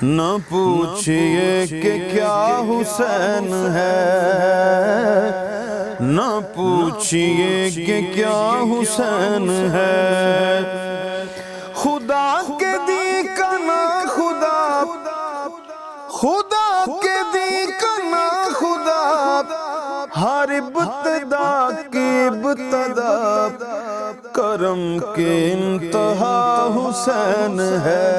نہ پوچھئے کہ کیا حسین ہے، نہ پوچھئے کہ کیا حسین ہے، خدا کے دی کا نہ خدا، خدا کے دی کا نہ خدا، ہر ابتدا کی ابتدا، کرم کے انتہا حسین ہے،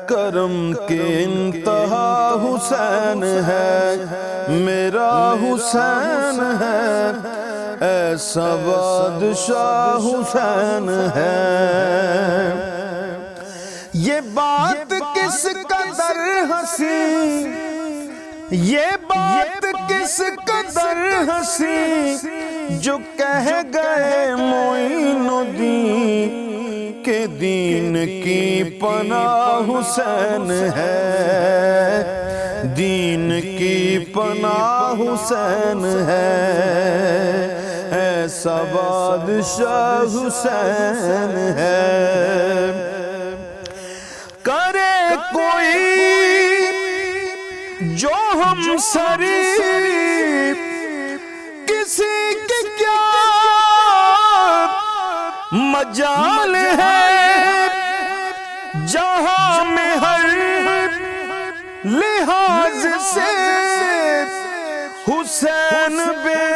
کرم کے انتہا حسین ہے، میرا حسین ہے، ایسا بادشاہ حسین ہے۔ یہ بات کس قدر ہنسی، یہ بات کس قدر ہنسی، جو کہہ گئے معین الدین کہ دین کی پناہ حسین ہے، دین کی پناہ حسین ہے، ایسا بادشاہ حسین ہے۔ کرے کوئی جو ہم سری کسی کی کیا مجال ہے، جہاں میں ہر لحاظ سے حسین بے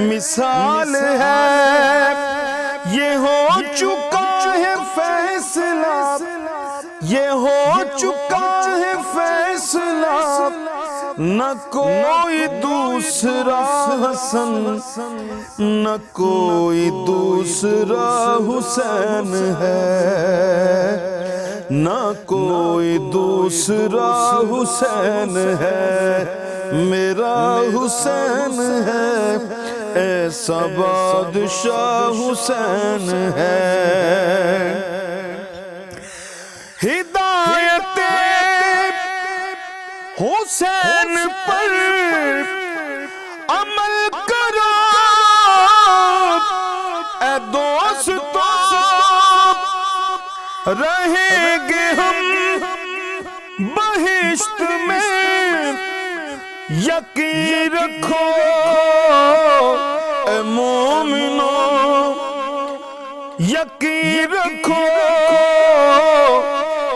مثال ہے۔ یہ ہو چکا ہے فیصلہ، یہ ہو چکا ہے فیصلہ، نہ کوئی دوسرا حسن، نہ کوئی دوسرا حسین ہے، نہ کوئی دوسرا حسین ہے، میرا حسین ہے، ایسا بادشاہ حسین ہے۔ ہدایت حسین پر عمل کرو اے دوستو، رہیں گے ہم بہشت میں، یقین رکھو اے مومنو، یقین رکھو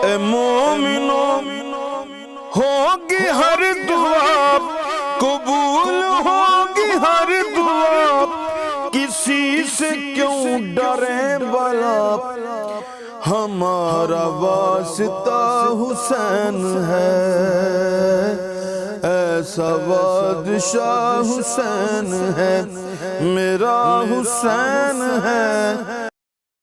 اے مومنو، ہوگی ہر دعا قبول، ہوگی ہر دعا، کسی سے کیوں ڈریں بلا، ہمارا واسطہ حسین ہے، ایسا بادشاہ حسین ہے، میرا حسین ہے۔